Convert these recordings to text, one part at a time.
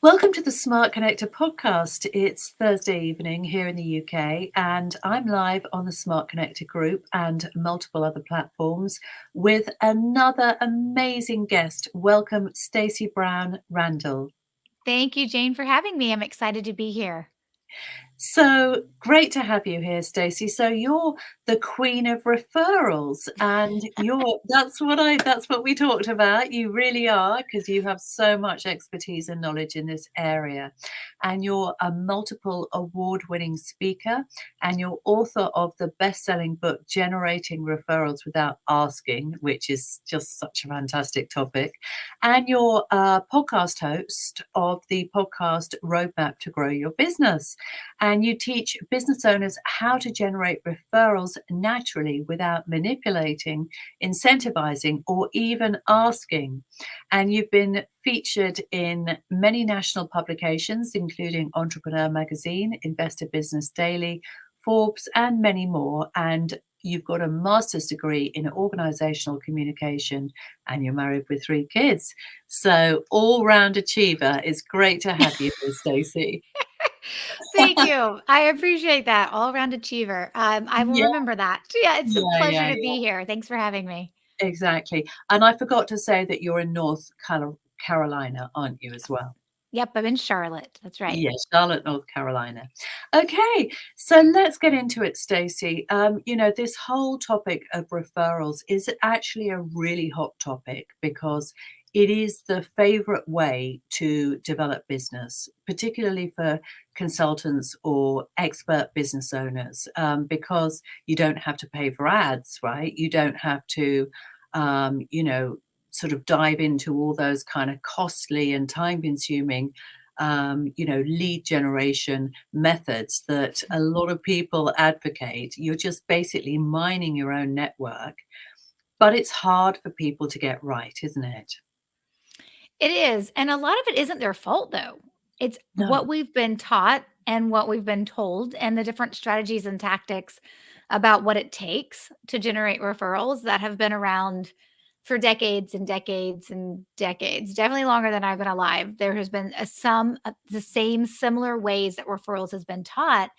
Welcome to the Smart Connector podcast. It's Thursday evening here in the UK, and I'm live on the Smart Connector group and multiple other platforms with another amazing guest. Welcome, Stacey Brown Randall. Thank you, Jane, for having me. I'm excited to be here. So great to have you here, Stacey. So you're the queen of referrals, and that's what we talked about. You really are, because you have so much expertise and knowledge in this area. And you're a multiple award-winning speaker, and you're author of the best-selling book Generating Referrals Without Asking, which is just such a fantastic topic. And you're a podcast host of the podcast Roadmap to Grow Your Business, and you teach business owners how to generate referrals naturally without manipulating, incentivizing, or even asking. And you've been featured in many national publications, including Entrepreneur Magazine, Investor Business Daily, Forbes, and many more. And you've got a master's degree in organizational communication, and you're married with 3 kids. So all-round achiever. It's great to have you here, Stacey. Thank you. I appreciate that. All around achiever. I will Yeah, remember that. Yeah, it's a yeah, pleasure yeah, to yeah, be here. Thanks for having me. exactly. And I forgot to say that you're in North Carolina, aren't you, as Yes. well? Yep, I'm in Charlotte. That's right. Yes, Charlotte, North Carolina. Okay, so let's get into it, Stacey. This whole topic of referrals is actually a really hot topic because it is the favorite way to develop business, particularly for consultants or expert business owners, because you don't have to pay for ads, right? You don't have to, sort of dive into all those kind of costly and time consuming lead generation methods that a lot of people advocate. You're just basically mining your own network, but it's hard for people to get right, isn't it? It is. And a lot of it isn't their fault, though. It's what No. we've been taught and what we've been told, and the different strategies and tactics about what it takes to generate referrals that have been around for decades and decades and decades, definitely longer than I've been alive. There has been the same similar ways that referrals has been taught.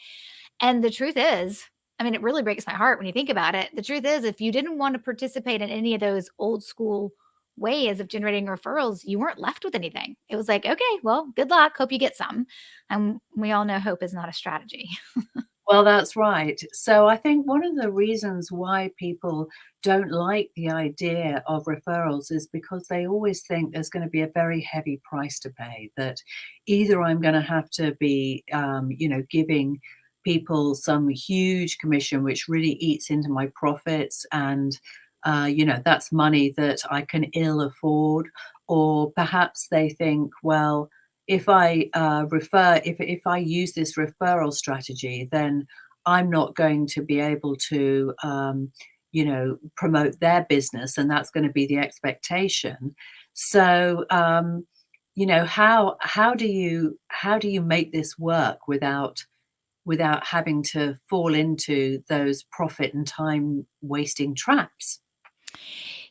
And the truth is, I mean, it really breaks my heart when you think about it. The truth is, if you didn't want to participate in any of those old school ways of generating referrals, you weren't left with anything. It was like, okay, well, good luck. Hope you get some. And we all know hope is not a strategy. Well, that's right. So I think one of the reasons why people don't like the idea of referrals is because they always think there's going to be a very heavy price to pay, that either I'm going to have to be, giving people some huge commission, which really eats into my profits. And, that's money that I can ill afford. Or perhaps they think, well, if I if I use this referral strategy, then I'm not going to be able to, promote their business, and that's going to be the expectation. So, how do you make this work without having to fall into those profit and time wasting traps?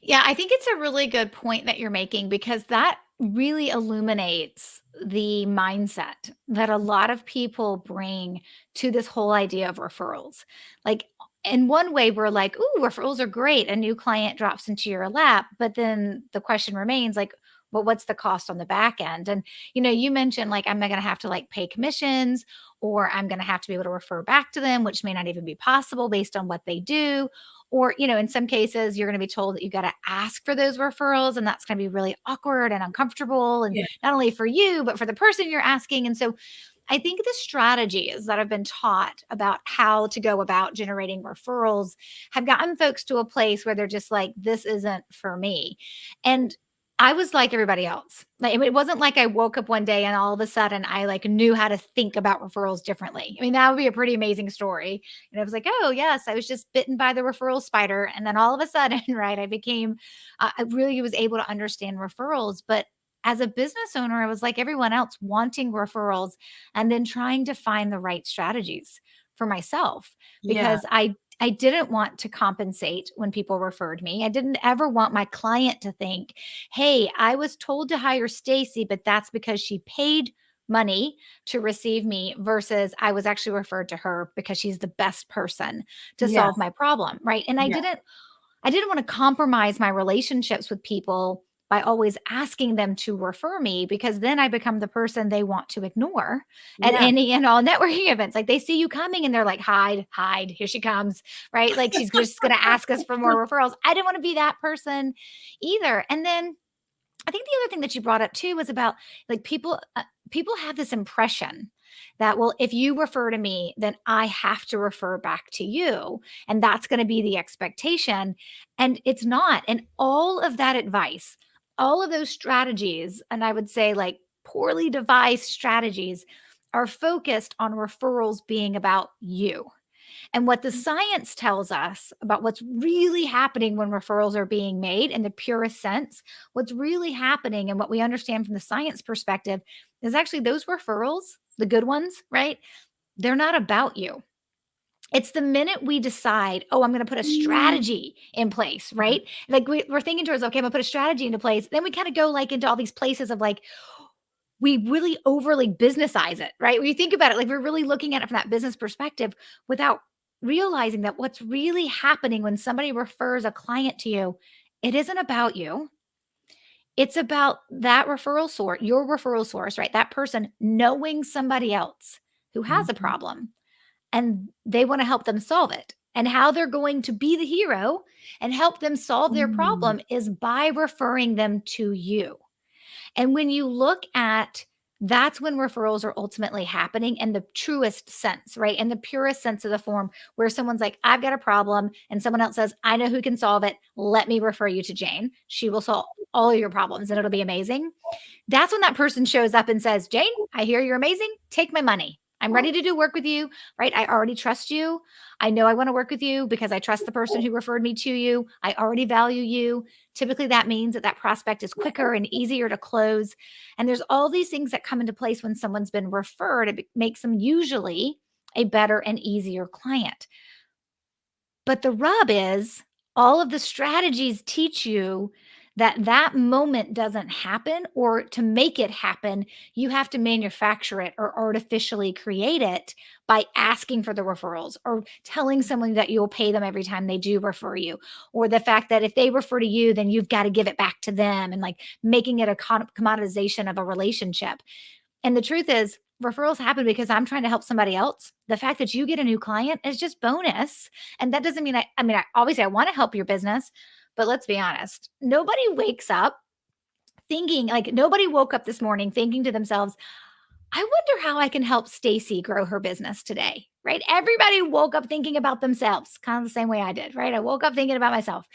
Yeah, I think it's a really good point that you're making because that really illuminates the mindset that a lot of people bring to this whole idea of referrals. Like, in one way, we're like, ooh, referrals are great. A new client drops into your lap. But then the question remains, like, well, what's the cost on the back end? And, you mentioned like, I'm going to have to like pay commissions or I'm going to have to be able to refer back to them, which may not even be possible based on what they do. Or, in some cases, you're going to be told that you got to ask for those referrals, and that's going to be really awkward and uncomfortable. And Yeah, not only for you, but for the person you're asking. And so I think the strategies that have been taught about how to go about generating referrals have gotten folks to a place where they're just like, this isn't for me. And I was like everybody else. Like it wasn't like I woke up one day and all of a sudden I like knew how to think about referrals differently. I mean, that would be a pretty amazing story. And I was like, oh yes, I was just bitten by the referral spider. And then all of a sudden, right, I really was able to understand referrals. But as a business owner, I was like everyone else, wanting referrals and then trying to find the right strategies for myself yeah, because I didn't want to compensate when people referred me. I didn't ever want my client to think, hey, I was told to hire Stacey, but that's because she paid money to receive me versus I was actually referred to her because she's the best person to Yeah, solve my problem. Right. And yeah, I didn't want to compromise my relationships with people by always asking them to refer me because then I become the person they want to ignore at yeah. any and all networking events. Like they see you coming and they're like, hide, hide, here she comes, right? Like she's just going to ask us for more referrals. I didn't want to be that person either. And then I think the other thing that you brought up too was about like people have this impression that well if you refer to me then I have to refer back to you and that's going to be the expectation and it's not. And all of that advice, all of those strategies and I would say like poorly devised strategies are focused on referrals being about you. And what the science tells us about what's really happening when referrals are being made in the purest sense, what's really happening and what we understand from the science perspective is actually those referrals, the good ones, right? They're not about you. It's the minute we decide, oh, I'm going to put a strategy in place, right? Like we're thinking towards, okay, I'm going to put a strategy into place. Then we kind of go like into all these places of like, we really overly businessize it, right? When you think about it, like we're really looking at it from that business perspective without realizing that what's really happening when somebody refers a client to you, it isn't about you. It's about that referral source, your referral source, right? That person knowing somebody else who has a Mhm. problem and they want to help them solve it. And how they're going to be the hero and help them solve their Mm. problem is by referring them to you. And when you look at that's when referrals are ultimately happening in the truest sense, right? In the purest sense of the form, where someone's like, I've got a problem, and someone else says, I know who can solve it. Let me refer you to Jane. She will solve all your problems and it'll be amazing. That's when that person shows up and says, Jane, I hear you're amazing. Take my money. I'm ready to do work with you, right? I already trust you. I know I want to work with you because I trust the person who referred me to you. I already value you. Typically, that means that that prospect is quicker and easier to close. And there's all these things that come into place when someone's been referred. It makes them usually a better and easier client. But the rub is all of the strategies teach you that that moment doesn't happen, or to make it happen, you have to manufacture it or artificially create it by asking for the referrals or telling someone that you'll pay them every time they do refer you, or the fact that if they refer to you, then you've got to give it back to them and like making it a commoditization of a relationship. And the truth is, referrals happen because I'm trying to help somebody else. The fact that you get a new client is just bonus. And that doesn't mean I obviously I want to help your business, but let's be honest. Nobody wakes up thinking like nobody woke up this morning thinking to themselves, I wonder how I can help Stacy grow her business today. Right? Everybody woke up thinking about themselves, kind of the same way I did, right? I woke up thinking about myself.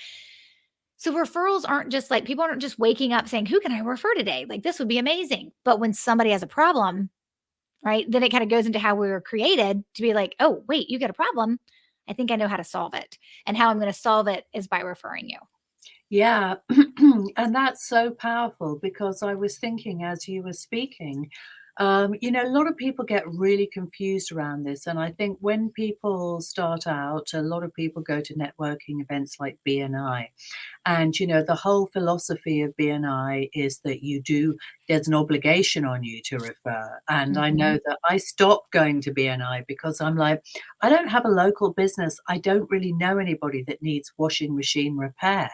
So referrals aren't just like people aren't just waking up saying, who can I refer today? Like this would be amazing. But when somebody has a problem, right? Then it kind of goes into how we were created to be like, oh, wait, you got a problem. I think I know how to solve it. And how I'm going to solve it is by referring you. Yeah, and that's so powerful because I was thinking as you were speaking, a lot of people get really confused around this. And I think when people start out, a lot of people go to networking events like BNI. And, the whole philosophy of BNI is that there's an obligation on you to refer. And I Mhm. know that I stopped going to BNI because I'm like, I don't have a local business. I don't really know anybody that needs washing machine repair.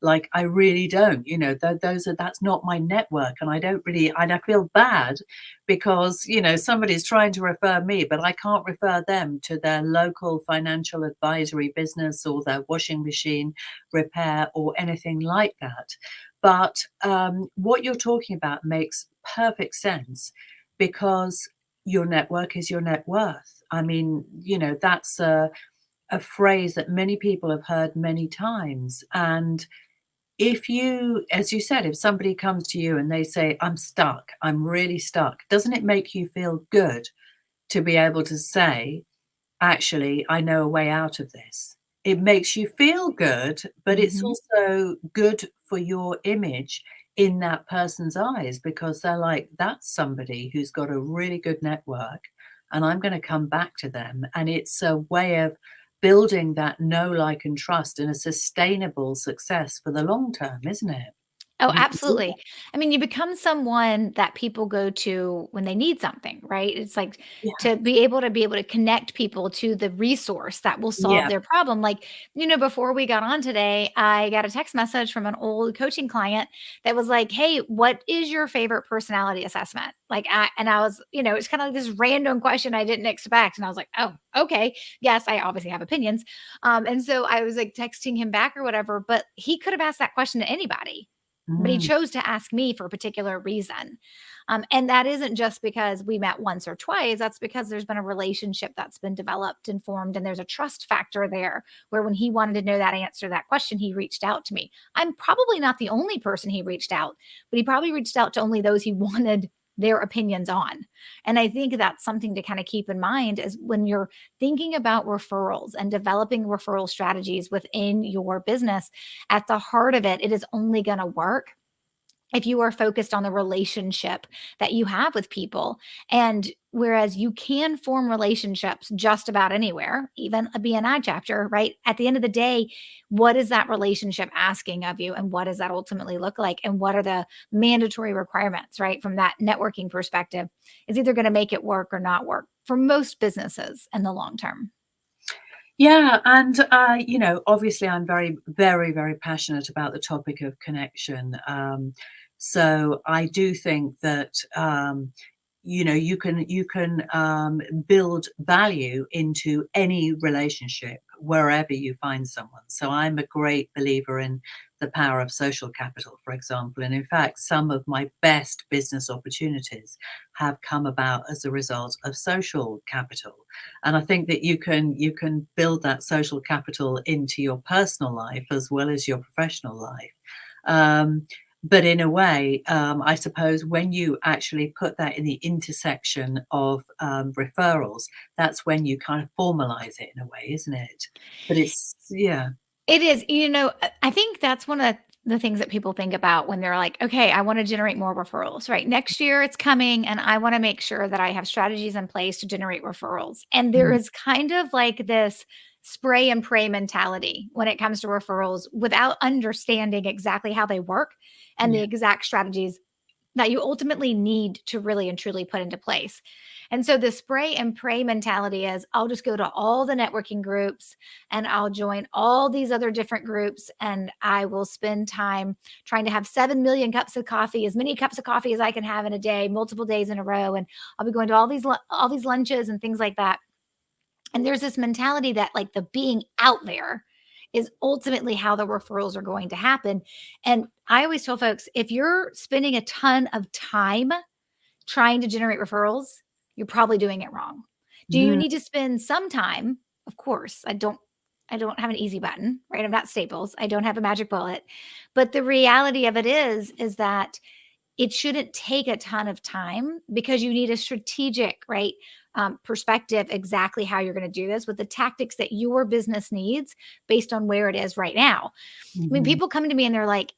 Like I really don't, that's not my network. And I feel bad because, somebody's trying to refer me, but I can't refer them to their local financial advisory business or their washing machine repair or anything like that. But what you're talking about makes perfect sense because your network is your net worth. I mean, that's a phrase that many people have heard many times. And if you, as you said, if somebody comes to you and they say, I'm stuck, I'm really stuck, doesn't it make you feel good to be able to say, actually, I know a way out of this? It makes you feel good, but it's Mhm. also good for your image in that person's eyes because they're like, that's somebody who's got a really good network and I'm going to come back to them. And it's a way of building that know, like, and trust in a sustainable success for the long term, isn't it? Oh, You can see that. absolutely. I mean, you become someone that people go to when they need something, right? It's like Yeah. to be able to connect people to the resource that will solve Yeah. their problem. Like, before we got on today, I got a text message from an old coaching client that was like, "Hey, what is your favorite personality assessment?" I was, it's kind of like this random question I didn't expect. And I was like, "Oh, okay. Yes, I obviously have opinions." And so I was like texting him back or whatever, but he could have asked that question to anybody, but he Mm. chose to ask me for a particular reason. And that isn't just because we met once or twice. That's because there's been a relationship that's been developed and formed, and there's a trust factor there where when he wanted to know that answer to that question, he reached out to me. I'm probably not the only person he reached out, but he probably reached out to only those he wanted their opinions on. And I think that's something to kind of keep in mind is when you're thinking about referrals and developing referral strategies within your business, at the heart of it, it is only going to work if you are focused on the relationship that you have with people. And whereas you can form relationships just about anywhere, even a BNI chapter, right? At the end of the day, what is that relationship asking of you? And what does that ultimately look like? And what are the mandatory requirements, right? From that networking perspective, is either going to make it work or not work for most businesses in the long term. Yeah, and, obviously, I'm very, very, very passionate about the topic of connection. So I do think that, you can build value into any relationship wherever you find someone. So I'm a great believer in the power of social capital, for example. And in fact, some of my best business opportunities have come about as a result of social capital. And I think that you can build that social capital into your personal life as well as your professional life. Um, but in a way, I suppose when you actually put that in the intersection of referrals, that's when you kind of formalize it in a way, isn't it? But it's yeah. It is. I think that's one of the things that people think about when they're like, okay, I want to generate more referrals, right? Next year it's coming, and I want to make sure that I have strategies in place to generate referrals. And there Mm, is kind of like this spray and pray mentality when it comes to referrals without understanding exactly how they work and the yeah. exact strategies that you ultimately need to really and truly put into place. And so the spray and pray mentality is I'll just go to all the networking groups and I'll join all these other different groups, and I will spend time trying to have 7 million cups of coffee, as many cups of coffee as I can have in a day, multiple days in a row, and I'll be going to all these lunches and things like that. And there's this mentality that like the being out there is ultimately how the referrals are going to happen. And I always tell folks, if you're spending a ton of time trying to generate referrals, you're probably doing it wrong. Do you Mm, need to spend some time? Of course, I don't have an easy button, right? I'm not Staples. I don't have a magic bullet. But the reality of it is that it shouldn't take a ton of time because you need a strategic, right, perspective exactly how you're going to do this with the tactics that your business needs based on where it is right now. I mean, mhm. people come to me and they're like,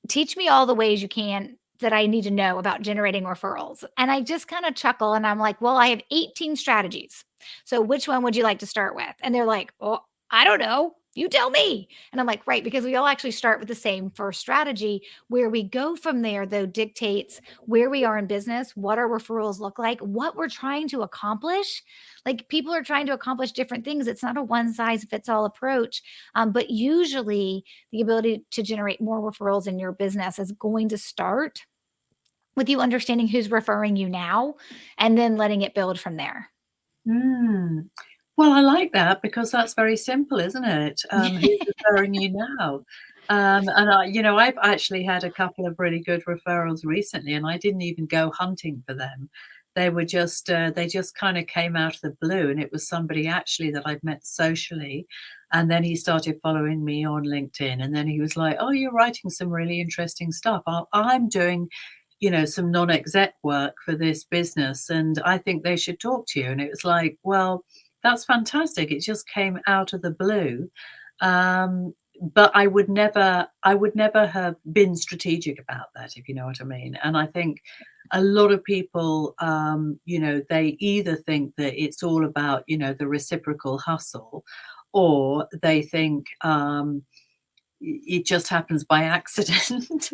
teach me all the ways you can that I need to know about generating referrals. And I just kind of chuckle and I'm like, well, I have 18 strategies. So which one would you like to start with? And they're like, oh, I don't know. You tell me. And I'm like, right, because we all actually start with the same first strategy. Where we go from there, though, dictates where we are in business, what our referrals look like, what we're trying to accomplish. Like people are trying to accomplish different things. It's not a one size fits all approach. But usually, the ability to generate more referrals in your business is going to start with you understanding who's referring you now and then letting it build from there. Mm. Well, I like that because that's very simple, isn't it? Who's referring you now? And I've actually had a couple of really good referrals recently, and I didn't even go hunting for them. They just kind of came out of the blue, and it was somebody actually that I'd met socially, and then he started following me on LinkedIn, and then he was like, "Oh, you're writing some really interesting stuff. I'm doing some non-exec work for this business, and I think they should talk to you." And it was like, well, that's fantastic. It just came out of the blue. Um, but I would never have been strategic about that, if you know what I mean. And I think a lot of people, they either think that it's all about, the reciprocal hustle, or they think it just happens by accident.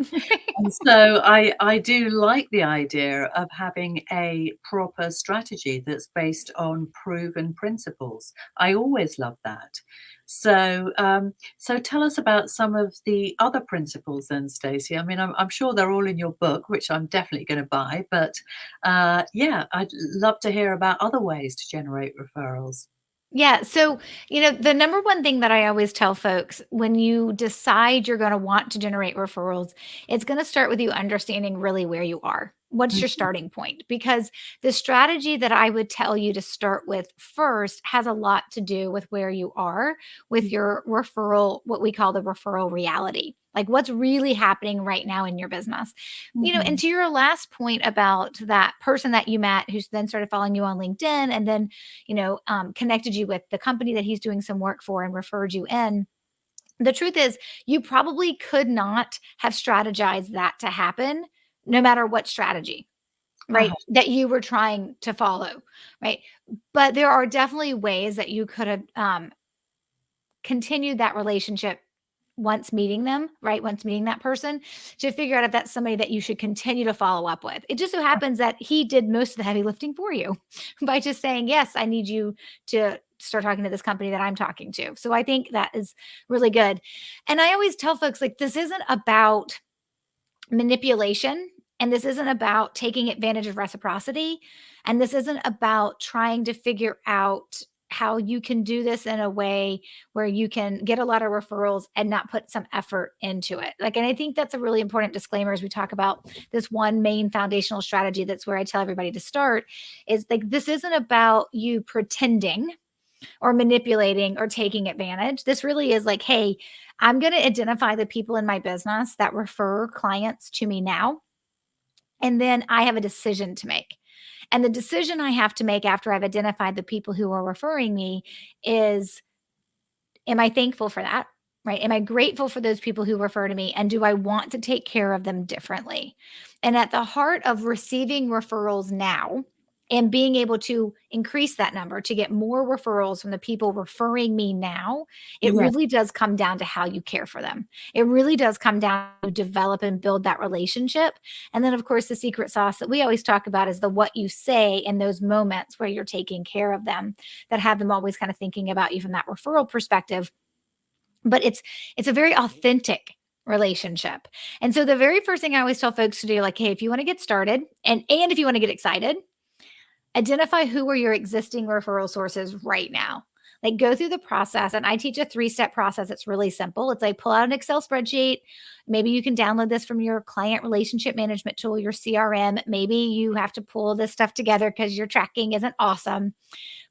And so I do like the idea of having a proper strategy that's based on proven principles. I always love that. So tell us about some of the other principles then, Stacey. I mean, I'm sure they're all in your book, which I'm definitely going to buy. But yeah, I'd love to hear about other ways to generate referrals. Yeah. So, the number one thing that I always tell folks when you decide you're going to want to generate referrals, it's going to start with you understanding really where you are. What's your Mhm, starting point? Because the strategy that I would tell you to start with first has a lot to do with where you are with your referral, what we call the referral reality. Like what's really happening right now in your business. And mhm, to your last point about that person that you met who's then started following you on LinkedIn and then connected you with the company that he's doing some work for and referred you in. The truth is, you probably could not have strategized that to happen no matter what strategy, uh-huh, right? That you were trying to follow, right? But there are definitely ways that you could have continued that relationship once meeting them, right? Once meeting that person to figure out if that's somebody that you should continue to follow up with. It just so happens that he did most of the heavy lifting for you by just saying, "Yes, I need you to start talking to this company that I'm talking to." So I think that is really good. And I always tell folks like this isn't about manipulation, and this isn't about taking advantage of reciprocity, and this isn't about trying to figure out how you can do this in a way where you can get a lot of referrals and not put some effort into it. Like, and I think that's a really important disclaimer as we talk about this one main foundational strategy. That's where I tell everybody to start is like, this isn't about you pretending or manipulating or taking advantage. This really is like, hey, I'm going to identify the people in my business that refer clients to me now. And then I have a decision to make. And the decision I have to make after I've identified the people who are referring me is, am I thankful for that? Right? Am I grateful for those people who refer to me? And do I want to take care of them differently? And at the heart of receiving referrals now and being able to increase that number to get more referrals from the people referring me now, it yeah, really does come down to how you care for them. It really does come down to develop and build that relationship. And then, of course, the secret sauce that we always talk about is the what you say in those moments where you're taking care of them that have them always kind of thinking about you from that referral perspective. But it's a very authentic relationship. And so the very first thing I always tell folks to do, like, hey, if you want to get started and if you want to get excited, identify who are your existing referral sources right now. Like go through the process. And I teach a 3-step process. It's really simple. It's like pull out an Excel spreadsheet. Maybe you can download this from your client relationship management tool, your CRM. Maybe you have to pull this stuff together because your tracking isn't awesome.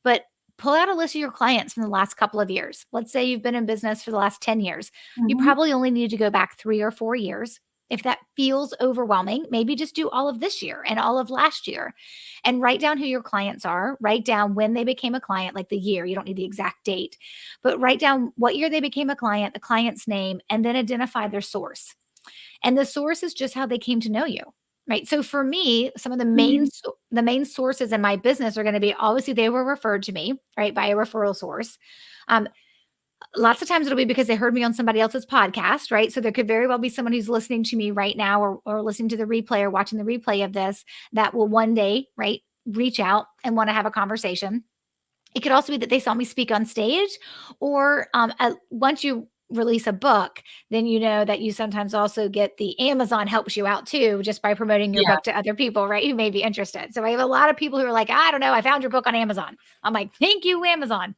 But pull out a list of your clients from the last couple of years. Let's say you've been in business for the last 10 years. You mhm, probably only need to go back 3 or 4 years. If that feels overwhelming, maybe just do all of this year and all of last year and write down who your clients are. Write down when they became a client, like the year. You don't need the exact date, but write down what year they became a client, the client's name, and then identify their source. And the source is just how they came to know you. Right. So for me, some of mhm, the main sources in my business are going to be obviously they were referred to me, right, by a referral source. Um, Lots of times it'll be because they heard me on somebody else's podcast, right? So there could very well be someone who's listening to me right now or listening to the replay or watching the replay of this that will one day, right, reach out and want to have a conversation. It could also be that they saw me speak on stage, or once you release a book, then you know that you sometimes also get the Amazon helps you out too, just by promoting your yeah, book to other people, right? Who may be interested. So I have a lot of people who are like, I don't know, I found your book on Amazon. I'm like, thank you, Amazon.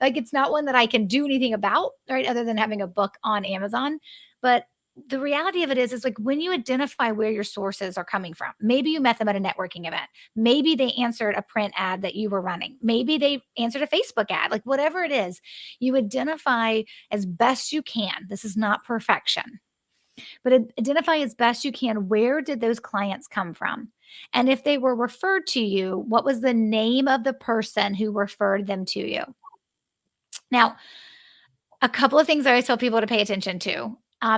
Like it's not one that I can do anything about, right? Other than having a book on Amazon. But the reality of it is like when you identify where your sources are coming from, maybe you met them at a networking event. Maybe they answered a print ad that you were running. Maybe they answered a Facebook ad, like whatever it is, you identify as best you can. This is not perfection, but identify as best you can where did those clients come from? And if they were referred to you, what was the name of the person who referred them to you? Now, A couple of things I always tell people to pay attention to.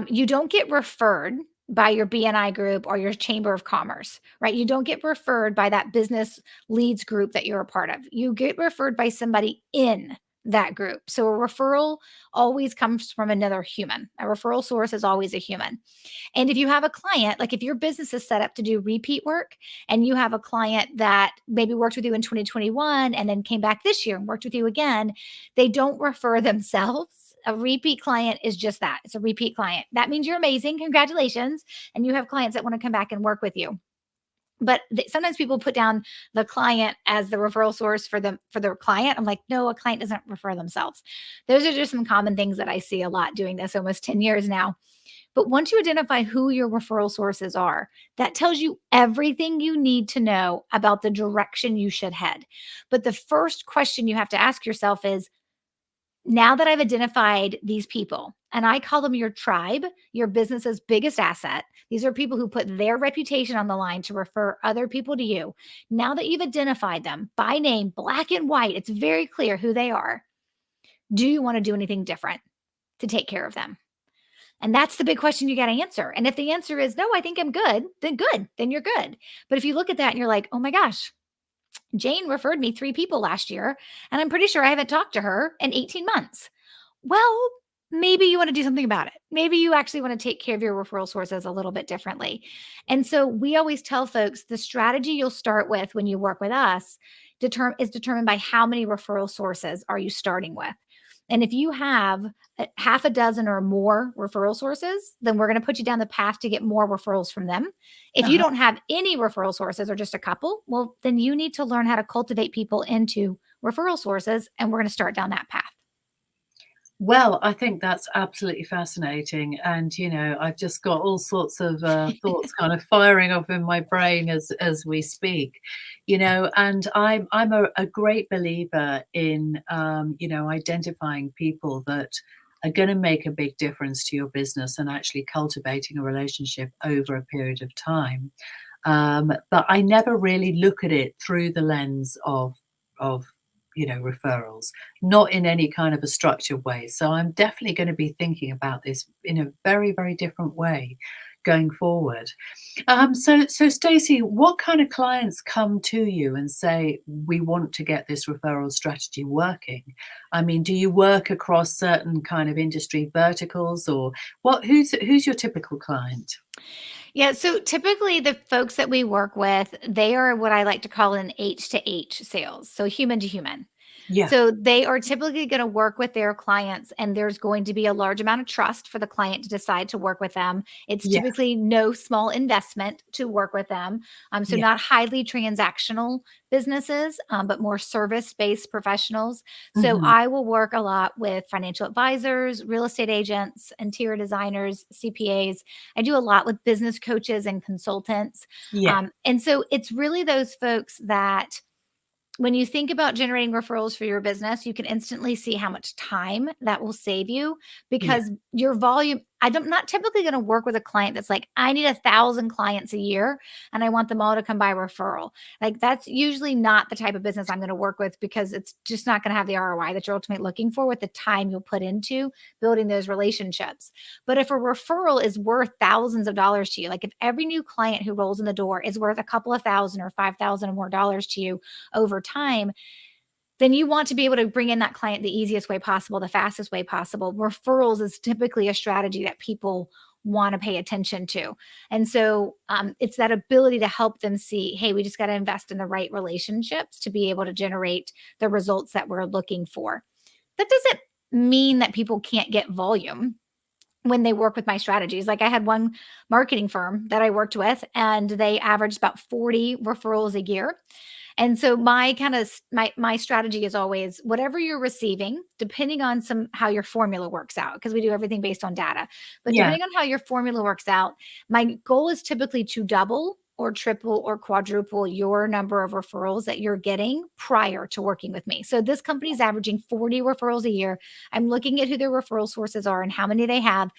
You don't get referred by your BNI group or your chamber of commerce, right? You don't get referred by that business leads group that you're a part of. You get referred by somebody in that group. So a referral always comes from another human. A referral source is always a human. And if you have a client, like if your business is set up to do repeat work and you have a client that maybe worked with you in 2021 and then came back this year and worked with you again, they don't refer themselves. A repeat client is just that. It's a repeat client. That means you're amazing. Congratulations. And you have clients that want to come back and work with you. But sometimes people put down the client as the referral source for them for their client. I'm like, no, a client doesn't refer themselves. Those are just some common things that I see a lot doing this almost 10 years now. But once you identify who your referral sources are, that tells you everything you need to know about the direction you should head. But the first question you have to ask yourself is, now that I've identified these people, and I call them your tribe, your business's biggest asset. These are people who put their reputation on the line to refer other people to you. Now that you've identified them by name, black and white, it's very clear who they are. Do you want to do anything different to take care of them? And that's the big question you got to answer. And if the answer is no, I think I'm good, then you're good. But if you look at that and you're like, oh my gosh, Jane referred me 3 people last year, and I'm pretty sure I haven't talked to her in 18 months. Well, maybe you want to do something about it. Maybe you actually want to take care of your referral sources a little bit differently. And so we always tell folks the strategy you'll start with when you work with us is determined by how many referral sources are you starting with. And if you have half a dozen or more referral sources, then we're going to put you down the path to get more referrals from them. If you Uh-huh. don't have any referral sources or just a couple, well, then you need to learn how to cultivate people into referral sources. And we're going to start down that path. Well, I think that's absolutely fascinating, and, I've just got all sorts of, thoughts kind of firing off in my brain as we speak, and I'm a great believer in, identifying people that are gonna make a big difference to your business and actually cultivating a relationship over a period of time. But I never really look at it through the lens of referrals, not in any kind of a structured way. So I'm definitely going to be thinking about this in a very, very different way going forward. So Stacey, what kind of clients come to you and say we want to get this referral strategy working? I mean, do you work across certain kind of industry verticals, or who's your typical client? Yeah, so typically the folks that we work with, they are what I like to call an H to H sales, so human to human. Yeah, So they are typically going to work with their clients, and there's going to be a large amount of trust for the client to decide to work with them. It's yeah, typically no small investment to work with them. So yeah. not highly transactional businesses, but more service-based professionals. So Hmm. I will work a lot with financial advisors, real estate agents, interior designers, CPAs. I do a lot with business coaches and consultants. Yeah, And so it's really those folks that when you think about generating referrals for your business, you can instantly see how much time that will save you yeah, because your volume. I'm not typically going to work with a client that's like, I need 1,000 clients a year and I want them all to come by referral. Like, that's usually not the type of business I'm going to work with because it's just not going to have the ROI that you're ultimately looking for with the time you'll put into building those relationships. But if a referral is worth thousands of dollars to you, like if every new client who rolls in the door is worth a couple of thousand or 5,000 or more dollars to you over time, then you want to be able to bring in that client the easiest way possible, the fastest way possible. Referrals is typically a strategy that people want to pay attention to. And so it's that ability to help them see, hey, we just got to invest in the right relationships to be able to generate the results that we're looking for. That doesn't mean that people can't get volume when they work with my strategies. Like I had one marketing firm that I worked with and they averaged about 40 referrals a year. And so my kind of my strategy is always whatever you're receiving, depending on some how your formula works out, because we do everything based on data. But yeah. depending on how your formula works out, my goal is typically to double or triple or quadruple your number of referrals that you're getting prior to working with me. So this company is averaging 40 referrals a year. I'm looking at who their referral sources are and how many they have.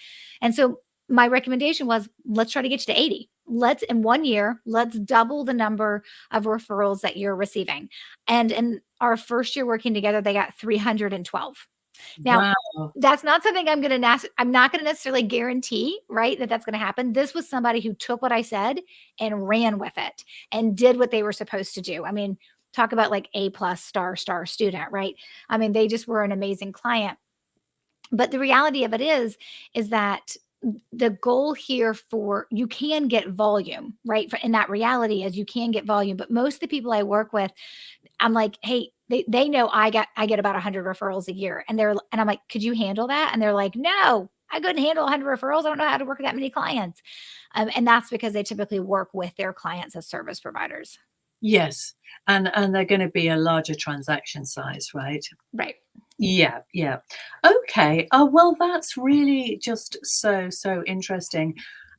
And so my recommendation was let's try to get you to 80. Let's in 1 year, let's double the number of referrals that you're receiving. And in our first year working together, they got 312. Now, Wow. that's not something I'm not gonna necessarily guarantee, right, that that's gonna happen. This was somebody who took what I said and ran with it and did what they were supposed to do. I mean, talk about like A plus star student, right? I mean, they just were an amazing client. But the reality of it is that the goal here for you can get volume, right? And that reality is you can get volume. But most of the people I work with, I'm like, hey, they know I get about 100 referrals a year. And I'm like, could you handle that? And they're like, no, I couldn't handle 100 referrals. I don't know how to work with that many clients. And that's because they typically work with their clients as service providers. Yes, and they're gonna be a larger transaction size, right? Right. Yeah, yeah. Okay. Oh, well, that's really just so, so interesting.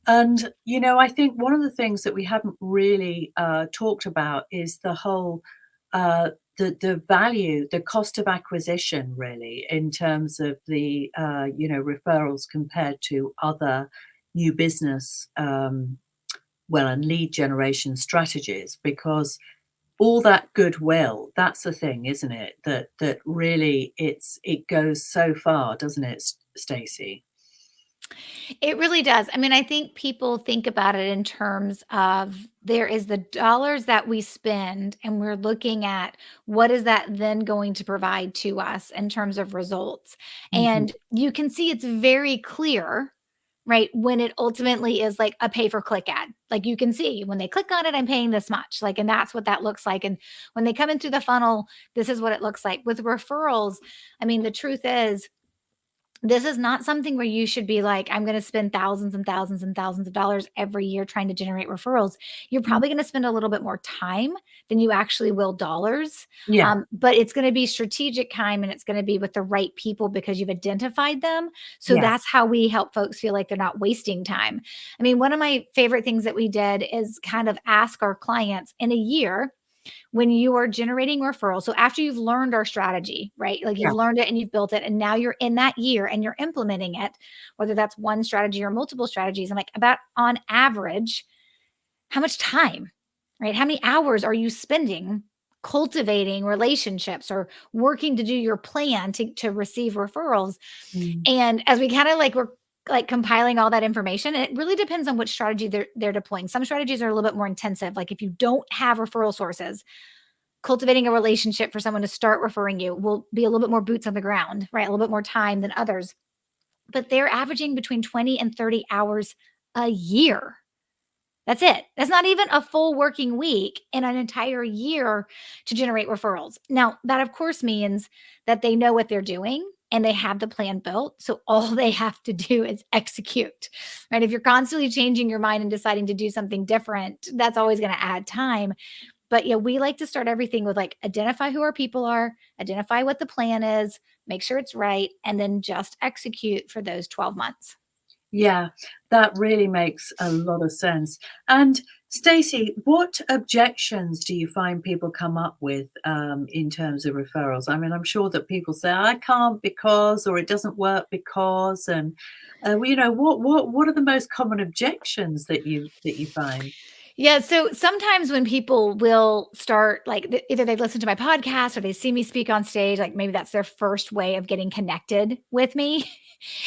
And, I think one of the things that we haven't really talked about is the whole the value, the cost of acquisition, really, in terms of the referrals compared to other new business well and lead generation strategies, because all that goodwill, that's the thing, isn't it? That really it goes so far, doesn't it, Stacey? It really does. I mean, I think people think about it in terms of there is the dollars that we spend, and we're looking at what is that then going to provide to us in terms of results. Mhm. And you can see it's very clear, right, when it ultimately is like a pay for click ad. Like you can see when they click on it, I'm paying this much. Like, and that's what that looks like. And when they come into the funnel, this is what it looks like. With referrals, I mean, the truth is, this is not something where you should be like, I'm going to spend thousands and thousands and thousands of dollars every year trying to generate referrals. You're Mm, probably going to spend a little bit more time than you actually will dollars. yeah, But it's going to be strategic time and it's going to be with the right people because you've identified them. So yeah, that's how we help folks feel like they're not wasting time. I mean, one of my favorite things that we did is kind of ask our clients in a year when you are generating referrals. So after you've learned our strategy, right? Like yeah. you've learned it and you've built it, and now you're in that year and you're implementing it, whether that's one strategy or multiple strategies. I'm like, about on average, how much time, right? How many hours are you spending cultivating relationships or working to do your plan to receive referrals? Mm, And as we kind of like we're like compiling all that information, and it really depends on which strategy they're deploying. Some strategies are a little bit more intensive. Like if you don't have referral sources, cultivating a relationship for someone to start referring you will be a little bit more boots on the ground, right? A little bit more time than others. But they're averaging between 20 and 30 hours a year. That's it. That's not even a full working week in an entire year to generate referrals. Now, that of course means that they know what they're doing and they have the plan built. So all they have to do is execute, right? If you're constantly changing your mind and deciding to do something different, that's always going to add time. But yeah, we like to start everything with like identify who our people are, identify what the plan is, make sure it's right, and then just execute for those 12 months. yeah, that really makes a lot of sense. And Stacey, what objections do you find people come up with, in terms of referrals? I mean, I'm sure that people say, "I can't because," or "It doesn't work because," and, what are the most common objections that you find? Yeah, so sometimes when people will start like either they listen to my podcast or they see me speak on stage, like maybe that's their first way of getting connected with me.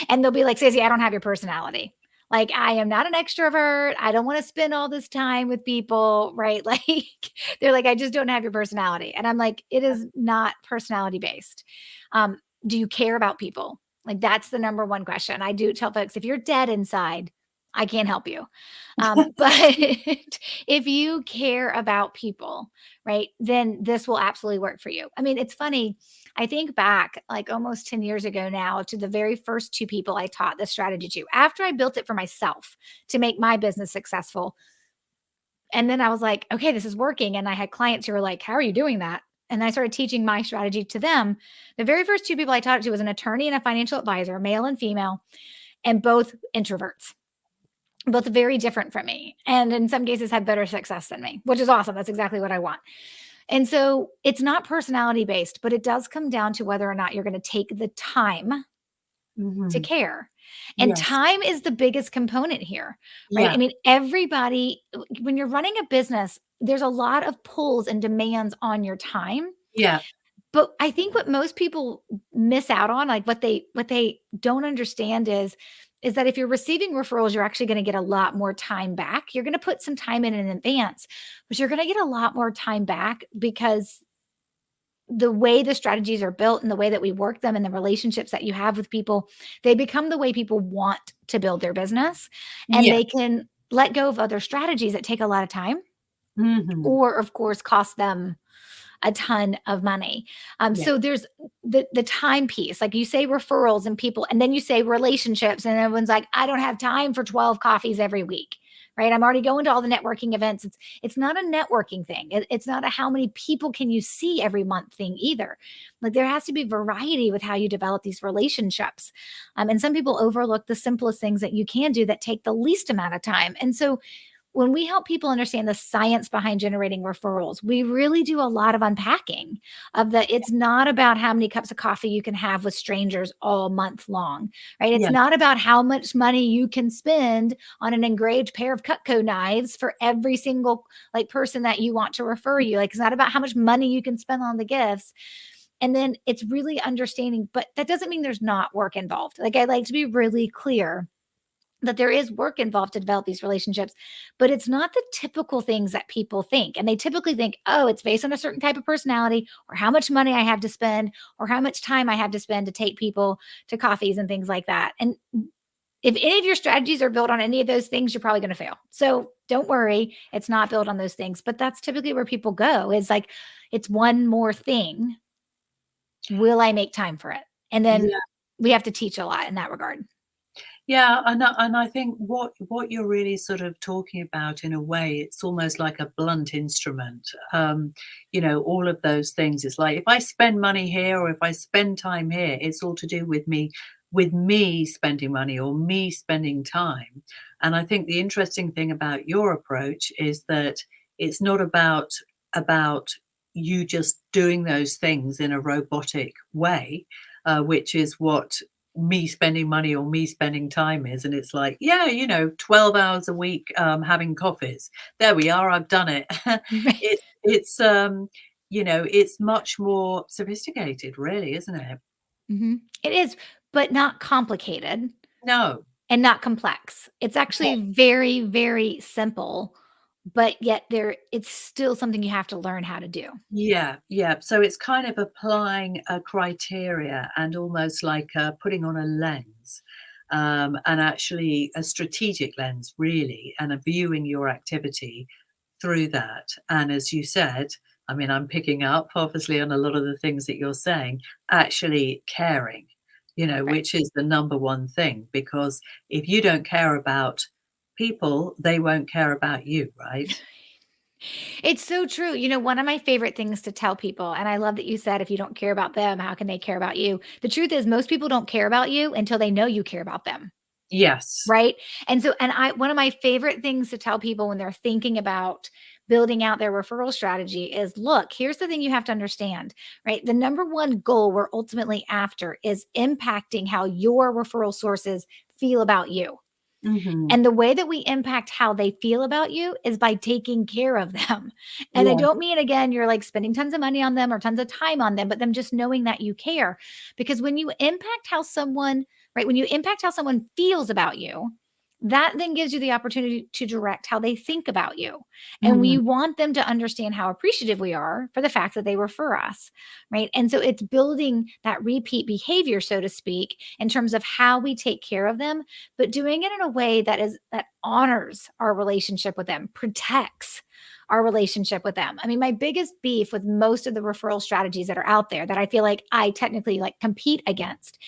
And they'll be like, Stacey, I don't have your personality. Like, I am not an extrovert. I don't want to spend all this time with people, right? Like, they're like, I just don't have your personality. And I'm like, it is not personality based. Do you care about people? Like, that's the number one question. I do tell folks if you're dead inside, I can't help you. But if you care about people, right, then this will absolutely work for you. I mean, it's funny. I think back like almost 10 years ago now to the very first two people I taught this strategy to after I built it for myself to make my business successful. And then I was like, okay, this is working. And I had clients who were like, how are you doing that? And I started teaching my strategy to them. The very first two people I taught it to was an attorney and a financial advisor, male and female, and both introverts, both very different from me, and in some cases had better success than me, which is awesome. That's exactly what I want. And so it's not personality based, but it does come down to whether or not you're going to take the time to Mhm. care. And Yes. time is the biggest component here, right? I Yeah, mean, everybody, when you're running a business, there's a lot of pulls and demands on your time. yeah, But I think what most people miss out on, like what they don't understand is that if you're receiving referrals, you're actually gonna get a lot more time back. You're gonna put some time in advance, but you're gonna get a lot more time back because the way the strategies are built and the way that we work them and the relationships that you have with people, they become the way people want to build their business, and Yeah. they can let go of other strategies that take a lot of time Mhm. or, of course, cost them a ton of money. Yeah. So there's the time piece. Like you say referrals and people, and then you say relationships, and everyone's like, I don't have time for 12 coffees every week. Right. I'm already going to all the networking events. It's not a networking thing. It's not a how many people can you see every month thing either. Like there has to be variety with how you develop these relationships. And some people overlook the simplest things that you can do that take the least amount of time. And so when we help people understand the science behind generating referrals, we really do a lot of unpacking of that. It's not about how many cups of coffee you can have with strangers all month long, right? It's Yeah. not about how much money you can spend on an engraved pair of Cutco knives for every single like person that you want to refer you. Like it's not about how much money you can spend on the gifts. And then it's really understanding, but that doesn't mean there's not work involved. Like I like to be really clear that there is work involved to develop these relationships, but it's not the typical things that people think. And they typically think, oh, it's based on a certain type of personality or how much money I have to spend or how much time I have to spend to take people to coffees and things like that. And if any of your strategies are built on any of those things, you're probably going to fail. So don't worry, it's not built on those things. But that's typically where people go is like, it's one more thing. Will I make time for it? And then Yeah. we have to teach a lot in that regard. Yeah, and I think what you're really sort of talking about in a way, it's almost like a blunt instrument. All of those things. It's like if I spend money here or if I spend time here, it's all to do with me spending money or me spending time. And I think the interesting thing about your approach is that it's not about you just doing those things in a robotic way, which is what me spending money or me spending time is. And it's like, yeah, 12 hours a week having coffees, there we are, I've done it. It's much more sophisticated, really, isn't it? Mhm. It is, but not complicated No. and not complex. It's actually very, very simple, but yet it's still something you have to learn how to do. Yeah, yeah. So it's kind of applying a criteria and almost like putting on a lens, and actually a strategic lens, really, and viewing your activity through that. And as you said, I mean, I'm picking up obviously on a lot of the things that you're saying, actually caring, Right. which is the number one thing. Because if you don't care about people, they won't care about you, right? It's so true. One of my favorite things to tell people, and I love that you said, if you don't care about them, how can they care about you? The truth is, most people don't care about you until they know you care about them. Yes. Right? And one of my favorite things to tell people when they're thinking about building out their referral strategy is, look, here's the thing you have to understand, right? The number one goal we're ultimately after is impacting how your referral sources feel about you. Hmm. And the way that we impact how they feel about you is by taking care of them. And I Yeah. don't mean, again, you're like spending tons of money on them or tons of time on them, but them just knowing that you care. Because when you impact how someone, right, when you impact how someone feels about you, that then gives you the opportunity to direct how they think about you. And we Mhm. want them to understand how appreciative we are for the fact that they refer us, right? And so it's building that repeat behavior, so to speak, in terms of how we take care of them, but doing it in a way that honors our relationship with them, protects our relationship with them. I mean, my biggest beef with most of the referral strategies that are out there that I feel like I technically like compete against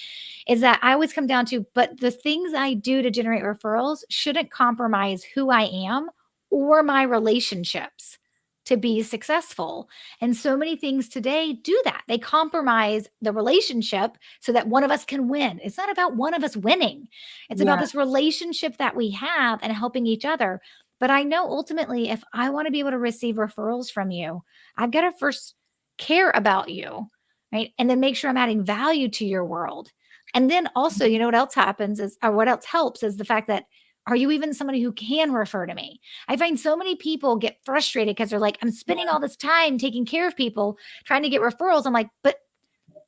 is that I always come down to, but the things I do to generate referrals shouldn't compromise who I am or my relationships to be successful. And so many things today do that. They compromise the relationship so that one of us can win. It's not about one of us winning. It's about Yeah. this relationship that we have and helping each other. But I know ultimately, if I want to be able to receive referrals from you, I've got to first care about you, right? And then make sure I'm adding value to your world. And then also, what else happens is, or what else helps is the fact that, are you even somebody who can refer to me? I find so many people get frustrated because they're like, I'm spending all this time taking care of people, trying to get referrals. I'm like, but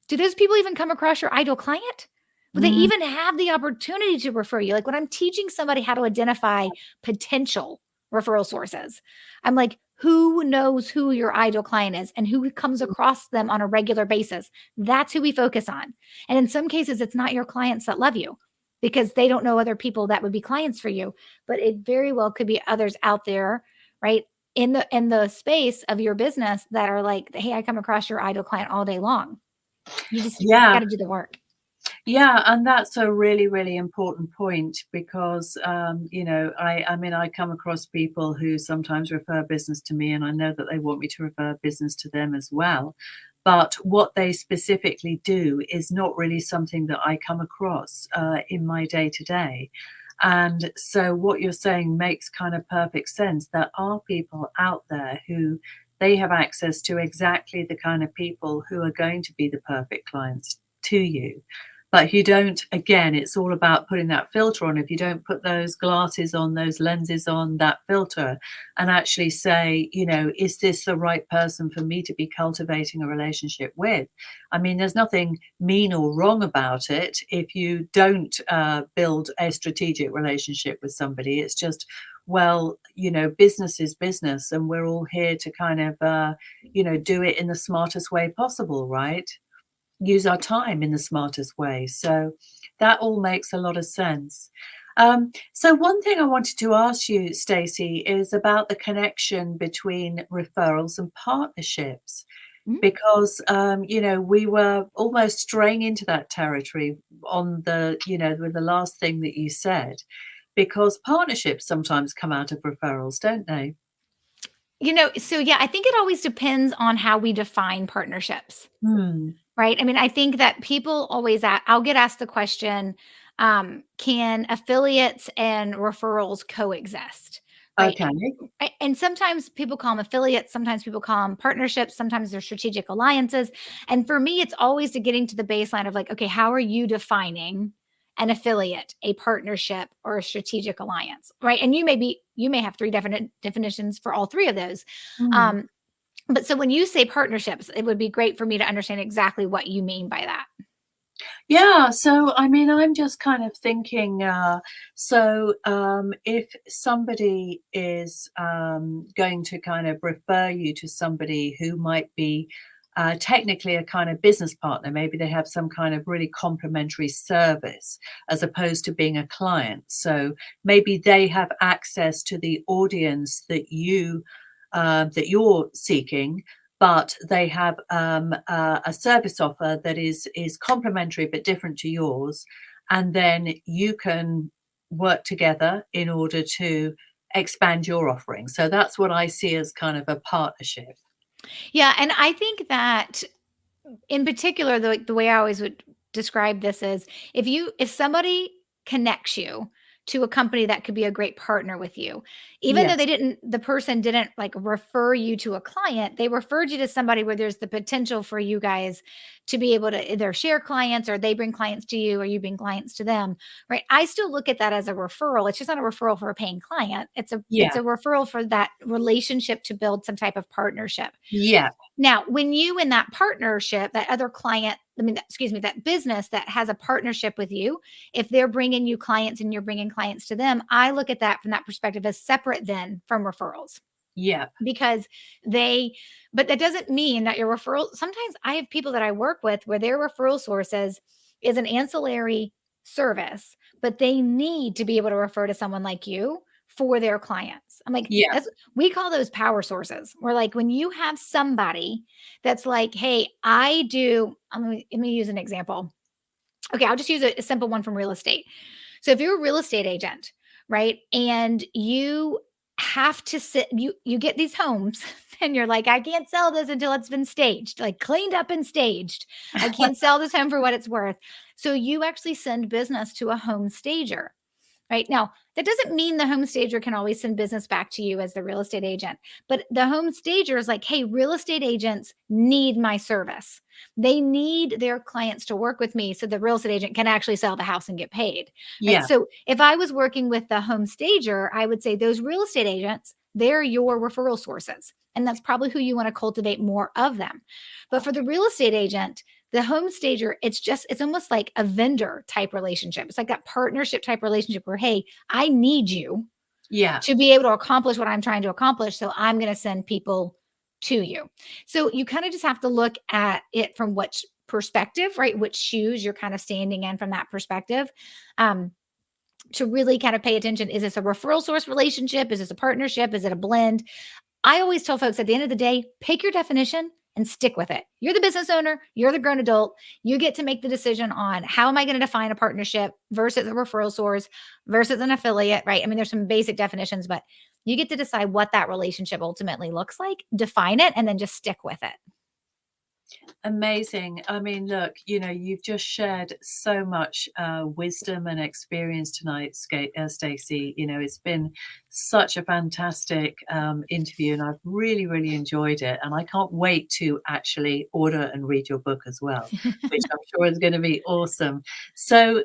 Do those people even come across your ideal client? Would they Mm, even have the opportunity to refer you? Like when I'm teaching somebody how to identify potential referral sources, I'm like, who knows who your ideal client is and who comes across them on a regular basis? That's who we focus on. And in some cases, it's not your clients that love you because they don't know other people that would be clients for you, but it very well could be others out there, right? In the space of your business that are like, hey, I come across your ideal client all day long. You yeah. got to do the work. Yeah, and that's a really, really important point because, I mean, I come across people who sometimes refer business to me, and I know that they want me to refer business to them as well. But what they specifically do is not really something that I come across in my day to day. And so, what you're saying makes kind of perfect sense. There are people out there who they have access to exactly the kind of people who are going to be the perfect clients to you. But if you don't, again, it's all about putting that filter on. If you don't put those glasses on, those lenses on, that filter, and actually say, is this the right person for me to be cultivating a relationship with? I mean, there's nothing mean or wrong about it if you don't build a strategic relationship with somebody. It's just, well, business is business, and we're all here to kind of, do it in the smartest way possible, right? Use our time in the smartest way. So that all makes a lot of sense. So one thing I wanted to ask you, Stacey, is about the connection between referrals and partnerships, Mhm. because we were almost straying into that territory on with the last thing that you said, because partnerships sometimes come out of referrals, don't they? So yeah, I think it always depends on how we define partnerships, Hmm. right? I mean, I think that people always I'll get asked the question, can affiliates and referrals coexist? Right. Okay. And sometimes people call them affiliates, sometimes people call them partnerships, sometimes they're strategic alliances. And for me, it's always to getting to the baseline of like, okay, how are you defining an affiliate, a partnership, or a strategic alliance? Right. And you may have three definite definitions for all three of those. Hmm. Um, but so when you say partnerships, it would be great for me to understand exactly what you mean by that. Yeah, so I mean, I'm just kind of thinking, if somebody is going to kind of refer you to somebody who might be technically a kind of business partner, maybe they have some kind of really complementary service as opposed to being a client. So maybe they have access to the audience that you're seeking, but they have a service offer that is complementary but different to yours, and then you can work together in order to expand your offering. So that's what I see as kind of a partnership. Yeah. And I think that in particular, the way I always would describe this is if somebody connects you to a company that could be a great partner with you, even though Yes. the person didn't like refer you to a client, they referred you to somebody where there's the potential for you guys to be able to either share clients or they bring clients to you or you bring clients to them, right? I still look at that as a referral. It's just not a referral for a paying client. It's Yeah. a referral for that relationship to build some type of partnership. Yeah. Now, when you in that partnership, that other client, excuse me, that business that has a partnership with you, if they're bringing you clients and you're bringing clients to them, I look at that from that perspective as separate then from referrals Yeah. because they, but that doesn't mean that your referral, sometimes I have people that I work with where their referral sources is an ancillary service, but they need to be able to refer to someone like you for their clients. I'm like, Yeah. we call those power sources. We're like, when you have somebody that's like, hey, I do, let me use an example. Okay, I'll just use a simple one from real estate. So if you're a real estate agent, right, and you have to sit, you get these homes and you're like, I can't sell this until it's been staged, like cleaned up and staged. I can't sell this home for what it's worth. So you actually send business to a home stager. Right now, that doesn't mean the home stager can always send business back to you as the real estate agent, but the home stager is like, hey, real estate agents need my service. They need their clients to work with me so the real estate agent can actually sell the house and get paid. Right. Yeah. So if I was working with the home stager, I would say those real estate agents, they're your referral sources. And that's probably who you want to cultivate more of them. But for the real estate agent, The home stager, it's almost like a vendor type relationship. It's like that partnership type relationship where, hey, I need you Yeah. to be able to accomplish what I'm trying to accomplish. So I'm going to send people to you. So you kind of just have to look at it from which perspective, right? Which shoes you're kind of standing in from that perspective. Um, to really kind of pay attention. Is this a referral source relationship? Is this a partnership? Is it a blend? I always tell folks at the end of the day, pick your definition and stick with it. You're the business owner, you're the grown adult. You get to make the decision on how am I going to define a partnership versus a referral source versus an affiliate, right? I mean, there's some basic definitions, but you get to decide what that relationship ultimately looks like, define it, and then just stick with it. Amazing. I mean, look, you've just shared so much wisdom and experience tonight, Stacey. It's been such a fantastic interview, and I've really, really enjoyed it. And I can't wait to actually order and read your book as well, which I'm sure is going to be awesome. So,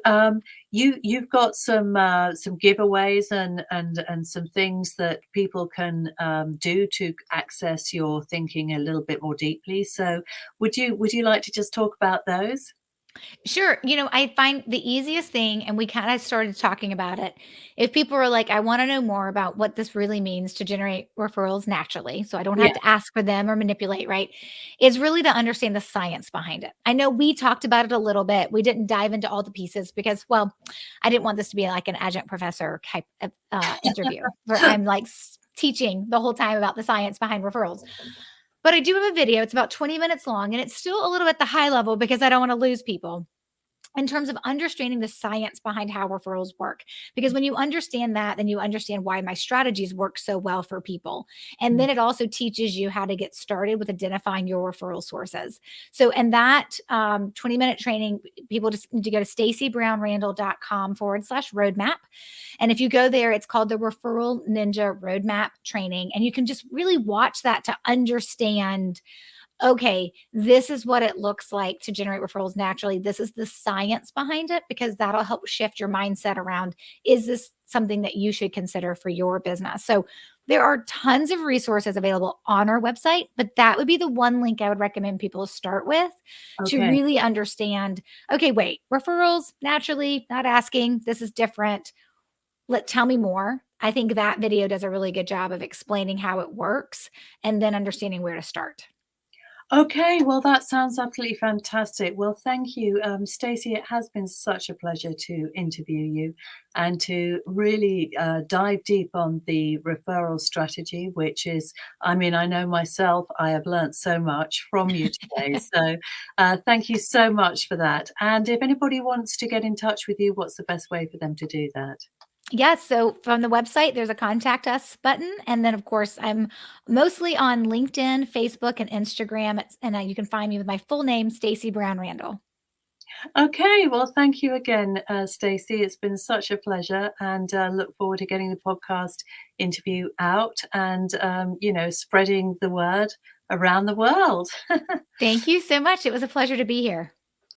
you've got some giveaways and some things that people can do to access your thinking a little bit more deeply. So would you like to just talk about those? Sure. I find the easiest thing, and we kind of started talking about it. If people are like, I want to know more about what this really means to generate referrals naturally, so I don't have Yeah. to ask for them or manipulate, right? Is really to understand the science behind it. I know we talked about it a little bit. We didn't dive into all the pieces because, well, I didn't want this to be like an adjunct professor type of interview where I'm like teaching the whole time about the science behind referrals. But I do have a video. It's about 20 minutes long, and it's still a little bit the high level because I don't want to lose people in terms of understanding the science behind how referrals work. Because when you understand that, then you understand why my strategies work so well for people. And then it also teaches you how to get started with identifying your referral sources. So, in that 20-minute training, people just need to go to stacybrownrandall.com/roadmap. And if you go there, it's called the Referral Ninja Roadmap Training. And you can just really watch that to understand, okay, this is what it looks like to generate referrals naturally. This is the science behind it because that'll help shift your mindset around, is this something that you should consider for your business? So there are tons of resources available on our website, but that would be the one link I would recommend people start with to Okay. really understand, okay, wait, referrals naturally, not asking, this is different. Tell me more. I think that video does a really good job of explaining how it works and then understanding where to start. Okay, well, that sounds absolutely fantastic. Well, thank you, Stacey. It has been such a pleasure to interview you and to really dive deep on the referral strategy, which is, I mean, I know myself, I have learnt so much from you today. So thank you so much for that. And if anybody wants to get in touch with you, what's the best way for them to do that? Yes, so from the website, there's a contact us button. And then, of course, I'm mostly on LinkedIn, Facebook, and Instagram. You can find me with my full name, Stacey Brown Randall. Okay, well, thank you again, Stacey. It's been such a pleasure, and look forward to getting the podcast interview out and spreading the word around the world. Thank you so much. It was a pleasure to be here.